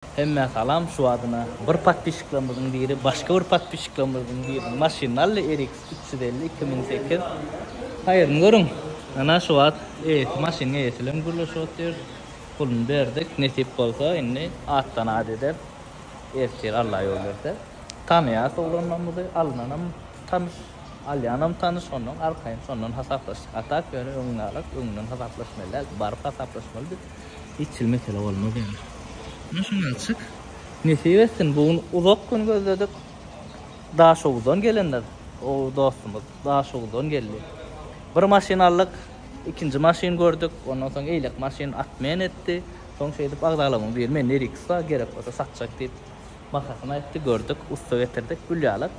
Hemme salam şu adına bir patpişiklamızın biri, başka bir patpişiklamızın biri. Maşinalı RX 350 2008. Hayırın görün. Ana şu ad maşinga yesilen gürleşiyor. Pulunu verdik. Nesip olsa inni attan adeder. Ertir Allah yol verdi. Tanıyas oğlanmamızı alınanam tanış. Alyanam tanış onun arkayın sonun hesaplaş. Atak böyle önüne alıp önünün hesaplaşmalar. Barıp hesaplaşmalı bir hiç mesele olmaz yani. Nasıl açık? Nesibesin bugün uzak gün gözledik. Daha şovdan gelenler. O dostumuz daha şovdan geldi. Bir maşinalık, ikinci maşin gördük. Ondan sonra eylek maşin atmayan etti. Son şeydi bağdalamın bir men RX'a gerek olsa satacak deyip bakasına etti gördük. Usta getirdik gülyalık.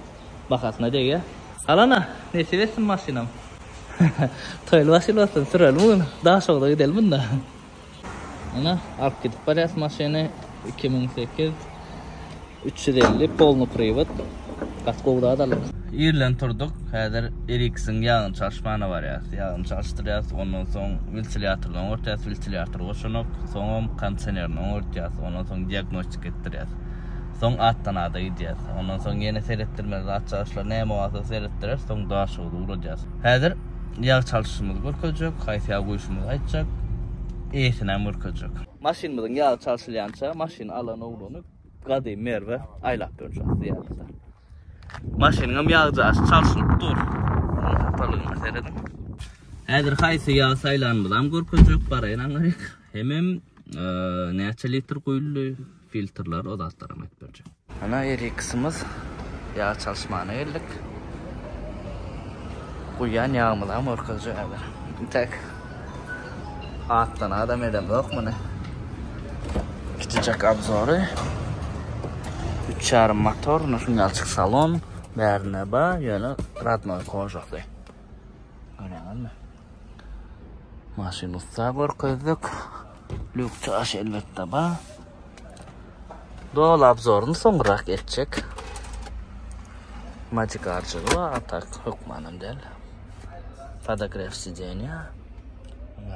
Bakasına diye alana nesibesin maşinam. Toylu maşin olsun sürelim bunu. Daha şovda gidelim da. Ana alıp gidip bariyas maşini 2008 350 polno privat kaskowda adalyk. Irlen turduk. Häzir RX'in yağın çalışmana var ya. Yağın çalıştırýas. Ondan soň ventilatorlaryň ortasy ventilator goşunyp, soň kondisioneriniň ortasy, ondan soň diagnostik etdirýäs. Soň attan ada gidýäs. Ondan soň ýene seretdirmeli açýaşlar näme bolsa seretdirer, soň daha şowda urajýas. Häzir yağ çalışmamyz görkezjek, haýsy yağ goýuşymyz aýtjak. Eýsinem görkezjek. Maşinymyzyň ýagy çalışylýança maşin alan oglany gady merwe aýlap berjek diýerler. Maşinam ýagy çalışyp dur. Talygyny seredim. Häzir haýsy ýag saýlanmadan görkezjek baraýan garyk. Hemem näçe litr goýuldy filtrler odatlara aýt berjek. Ana RX-imiz ýag çalışmana geldik. Goýan ýagymyzdan görkezjek häzir. Tak attan adam edem yok mu ne? Küçücek abzoru. 3.5 motor, şundan açık salon. Bärine ba, ýöne radnoy koşakdy. Öňeňizmi? Maşin usta görkezdik. Lükçaş elbette ba. Dol abzoruny soňrak etjek. Magic arçygy ba, atak hukmanam del. Fotograf sidenýa.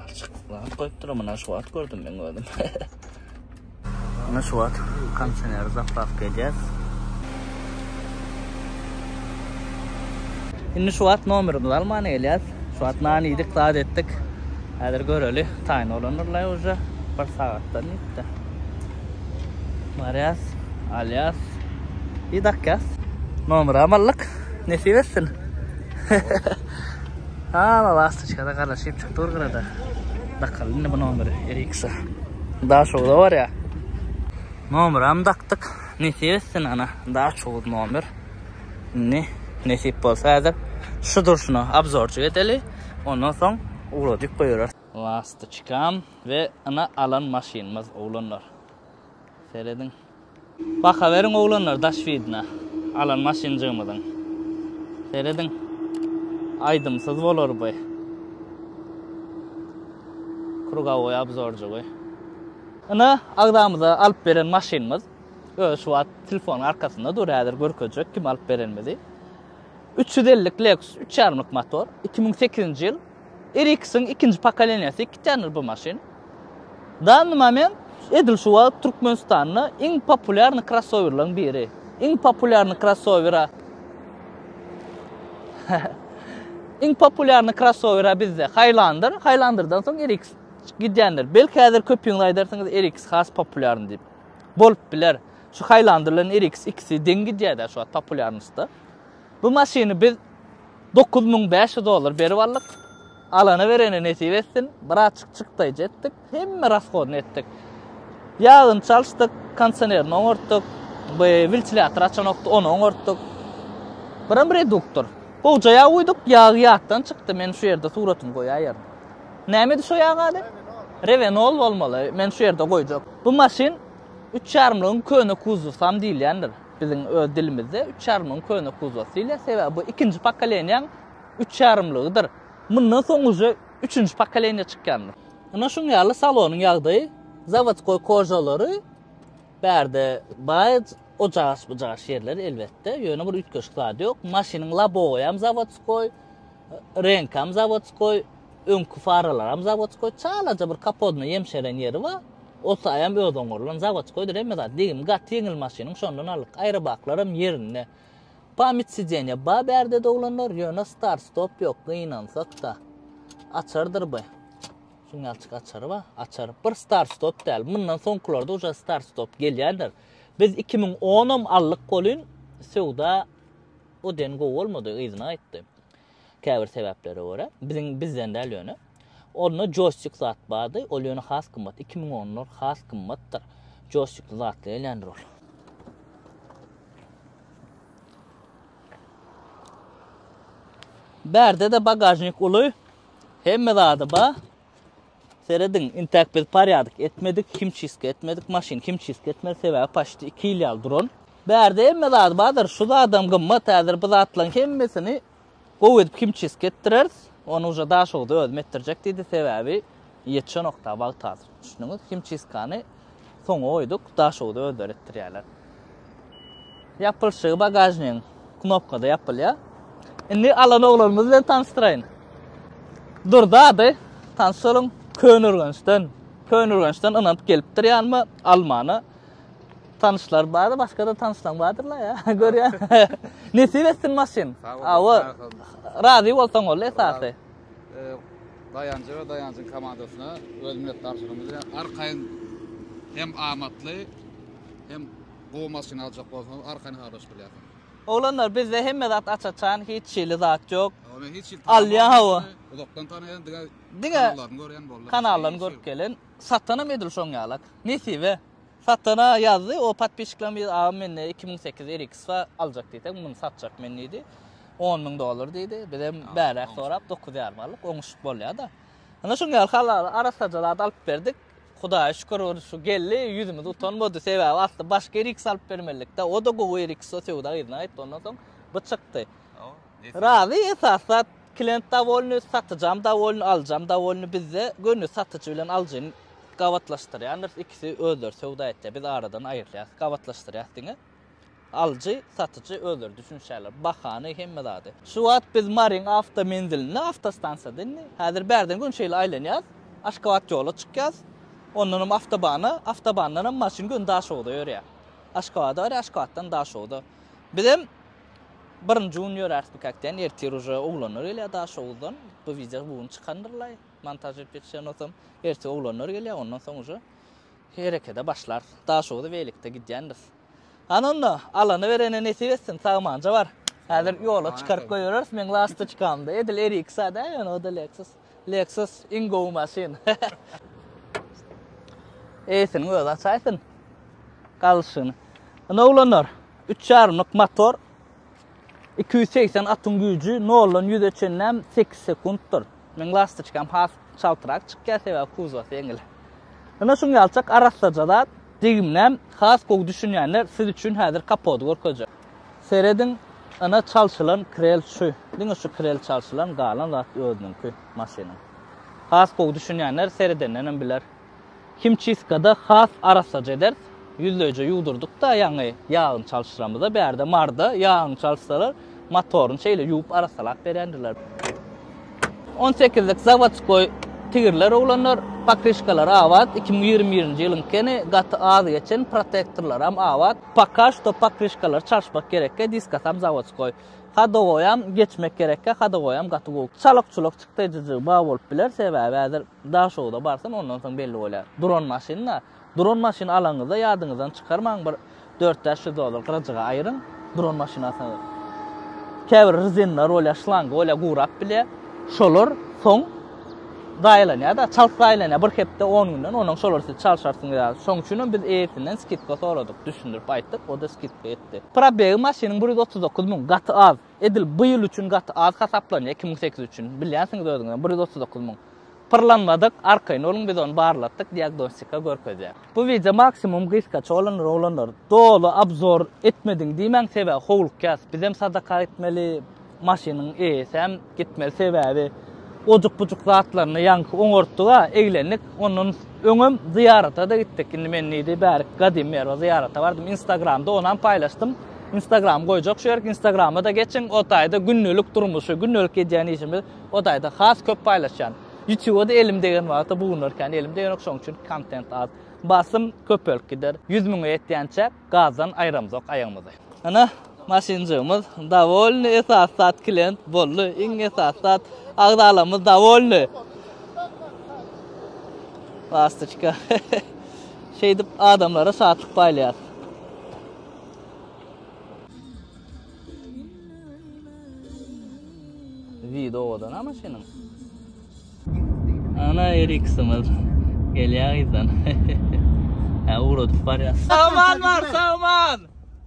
Açıklar koyup duramana şu at gördüm ben gördüm. Ana şu at kondisioner zaplap geleceğiz. Şimdi şu at numarını almana geleceğiz. Şu at nani yedik saat ettik. Häzir göreli tayin olanırlar uca. Bir saattan gitti. Marias, alias, bir dakika. Numara amallık. Nesip etsin. Ha, lastikada karışıp çıktı orada. Bakalım ne bu numara RX'a. Daha çok da var ya. Numaram taktık. Nesip etsin ana. Daha çok numar. Nesip olsa hazır. Şu duruşunu absorcu edeli. Ondan sonra uğradık koyuyoruz. Lastikam ve ana alan maşinimiz oğlanlar. Seyredin. Bakaverin oğlanlar daş vidine. Alan maşincığımızın. Seyredin. Aydımsız olur bu. Kurgavoy abzorcu bu. Ana agdamıza alıp veren maşinimiz. Şu an telefonun arkasında durýadyr görkezjek kim alıp verenmedi. 350'lik Lexus 3.5'lik motor 2008 yıl. RX'in ikinci pakalenyası 2 tane bu maşin. Dan moment edil şu an Türkmenistan'ın en popüler crossover'ların biri. En popüler crossover'a en popüler crossover'a bizde Highlander, Highlander'dan soň RX gidýändir. Belki häzir köpüňiz aýdarsyňyz RX has popüler diýip. Bolup biler. Şu Highlander'laryň RX ikisi deň gidýär şu popülernisde. Bu maşiny biz $9500 berip aldyk. Alana verene nesip etsin. Bir açyk çykdy jetdik. Hemme rashodny etdik. Ýagyny çalşdyk, kondisionerini oňartdyk. Bu ventilator açanokdy, onu oňartdyk. Bir reduktor. Bolca ýa uyduk, ýagy ýatdan çykdy. Men şu ýerde suratyny goýýar. Näme şu ýagy? Revenol bolmaly. Men şu ýerde goýjak. Bu maşin 3.5'lyň köne kuzowsam diýilýändir. Biziň öz dilimizde 3.5'lyň köne kuzow diýilýär. Sebäbi bu ikinji pakaleniýaň 3.5'lygydyr. Mundan soň uje 3-nji pakaleniýa çykýandyr. Ana şuň ýaly salonyň ýagdy, zavodskoy kojalary bärde baýat ocağış bucağış yerler elbette. Ýöne bir ütköşik zady ýok. Maşiniň labowyam zavodskoy, renkam zavodskoy, öňkü faralar ham zavodskoy, çalaja bir kapodny ýemşeren ýeri bar. O sayam ödön gorlan zawat koydur emme da digim gat yengil maşinin şondan alyk ayrabaklarym yerinde. Pamitsizene ba berde doglanlar ýöne start stop ýok gynansak da. Açardyr bu. Şunu açar ba, açar. Bir start stop däl. Mundan soňkularda uja start stop gelýärdir. Biz 2010 allyk bolyn Sewda o den go bolmady, ýyzyna aýtdy. Käbir sebäplere görä, bizden däl ýöne. Onu joystick zat bardy, ol ýöne has kymmat. 2010'lar has kymmatdyr. Joystick zatly eländir ol. Berde de bagajnik uly. Hemme zady ba. Seredin intak biz paryadyk etmedik, kimçiske etmedik, maşin kimçiske etmedi sebäbi paşdy 2 ýyl ýal duran. Berde hemme zady badyr, şu adam gymmat häzir biz atlan hemmesini gow edip kimçiske etdirer. Onu uja daşogda ödüm etdirjek diýdi sebäbi ýetşe nokta bag tazyr. Şunuňyz kimçiskany soňa oýduk, daşogda ödür etdirýärler. Yapylşy bagajnyň knopkada yapylýar. Indi alan oglanymyz bilen tanıştyraýyn. Durda tanışalyň. Könürgençten ınanıp gelipdir ýanmy Almany. Tanışlar bardy, başga da tanışlan bardyrlar ya. Görýär. Nesip etsin maşin? Awa razy bolsaň ol esasy. Dayanjy we dayanjyň komandasyna öz minnetdarçylygymyzy arkaýyn hem amatly hem bu maşyny aljak bolsaň arkaýyn haraş bilýär. Oglanlar bizde hemme zat açaçan hiç şeýle zat ýok. Hiç Alýan hawa. Uzakdan tanayan Diňe kanallarını görýän bollar. Kanallarını görüp gelen satana medil şoň ýalak. Nesibe? Satana ýazdy, o patpişikler menne 2008 RX aljak diýdik, muny satjak men idi. $10,000 diýdi. Bizem bärak sorap 9,5 manlyk oňuşyk bolýar da. Ana şoň ýal halar arasajalat alyp berdik. Hudaýa şükür şu geldi, ýüzümiz utanmady sebäbi asly başga RX alyp bermelik da. O da gowy RX Sewda ýyna aýtdy, ondan soň bu çykdy. Razy esasat klient da bolny, satjam da bolny, aljam da bolny bizde gönül satyjy bilen aljyny gawatlaşdyrýar. İkisi özler Sewda etdi. Biz aradan aýyrýar, gawatlaşdyrýar diňe. Aljy, satyjy özler düşünşäler. Bahany hemme zady. Şu wagt biz Marin awto menziline, awtostansiýadan häzir berden gün şeýle aýlanýar. Aşgabat ýola çykýar. Ondan awtobandan maşyn gün daşogda ýörýär. Aşgabatdan daşogda. Bizem bir junior artistlikden ertir uja oglanlar gelýär daşogdan. Bu video bugun çykandyrlar. Montaj edip geçen olsam ertir oglanlar gelýär, ondan soň uja herekede başlar. Daşogda beýlikde gidýändir. Anonda alany berene nesip etsin, sagmanja bar. Häzir ýola çykaryp goýarys, men lasta çykamdy. Edil RX-a da, ýa-ni o da Lexus Ingo maşin. Eýsini öz açaýsyn. Galşyny. Ana oglanlar 3,5 motor 280 atım gücü 0'dan 100'e çennem 8 sekunddur. Men lasta çykam has çaltyrak çykýar sebäbi kuzowat eňil. Ana şuň ýalçak arasajadat digimnem has gow düşünýänler siz üçin häzir kapody görkezjek. Seredin ana çalşylan krel şu. Diňe şu krel çalşylan galan zat özüniňki maşynyň. Has gow düşünýänler seredenden biler. Kimçiskada has arasaja eder. Yüzlöce ýuwdurduk da ýaňy ýağyn çalşyramyzda berde marda ýağyn çalşsalar motorun şeýle ýuwup arasalap berendirler. 18lik zavodskoy tigirler oglanlar pakrişkalar awat 2021-nji ýylynkeni gaty az geçen protektorlar ham awat pakaş to pakrişkalar çalşmak gerekke diskasam zavodskoy hadogoyam geçmek gerekke hadogoyam gaty gok çalak-çulak çykdyjy ba bolup biler sebäbi häzir daşowda barsan ondan soň belli bolýar. Dron maşin alaňyzda ýadyňyzdan çykarmaň bir $400 garajaga aýryň dron maşinasyny. Käbir rezenler bolýar, şlang bolýar, gurap bile şolar soň daýlanýar da çalsaýlanýar bir hepde 10 günden onuň şolarysy çalşarsyň ýa. Şoň üçin biz eýetinden skidka soradyk, düşündirip aýtdyk, o da skidka etdi. Probegi maşynyň 139.000 gaty az. Edil bu ýyl üçin gaty az hasaplanýar 2008 üçin. Bilýärsiňiz özüňiz 139.000. Pırlanmadık, arkayn olun biz onu barlattık, diagnostika görkezýär. Bu video maksimum gysgaça olanlar dolu abzor etmedin diýmän sebäbi howluk gas. Bizem sadaka etmeli maşynyň eýsem gitmeli sebäbi ojuk-bujuk zatlaryny ýanky oňortdyga eglendik. Onun öňüm ziýarata da gitdik. Indi men nidi bärik gadim merwa ziýarata bardym. Instagramda onan paýlaşdym. Instagram goýjak şu ýerki Instagrama da geçen o taýda günnülük durmuşy, günnülük edýän işimiz o taýda has köp paýlaşýan. YouTube'da elim degen wagtda bulunurken elim degen okşoň üçin content az. basım köpölk gider. 100 000 etdiýänçe gazdan aýramjak aýagymyzy. Ana maşinjymyz davolny esasat klient bolly. Iň esasat agdalamyz davolny. Lastычka. Şey dip adamlara saatlyk paýlaýar. Video odan ama senin. Ana Ericsson'ız. Gelýär izan. Ha uğradıp var ya. Sağman var sağman.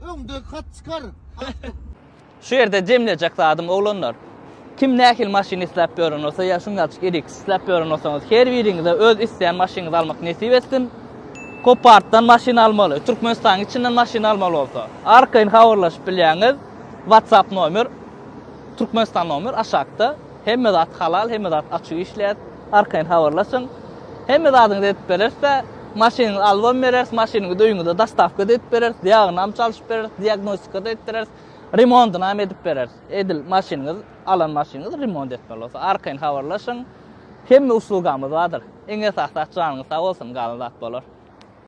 Öňde kat çıkar. Şu yerde jemlejek adam oglanlar. Kim nähil maşin isläp berýän bolsa ýa şuňaçyk Ericsson isläp berýän bolsaňyz her biriňize öz isleýän maşynyňyzy almak nesip etsin. Kopartdan maşin almaly. Türkmenistan içinden maşin almaly bolsa. Arkaýyn habarlaşyp bilýäňiz. WhatsApp nomer, Türkmenistan nomer aşakda. Hemme zat halal, hemme zat açyk işlät. Arkaýyn habarlaşyň. Hemme zatyňyzy etip bererse, maşynyňyzy alyp berersiz, maşynyňyzy öýüňize dastavka edip berersiz, diagnam çalyşyp berersiz, diagnostika edip berersiz, remontuna edip berersiz. Edil maşynyňyz, alan maşynyňyzy remont etmeli bolsa, arkaýyn habarlaşyň. Hemme usulgamyz bardyr. Eňe sahta çanyňyz sag bolsun, galy zat bolar.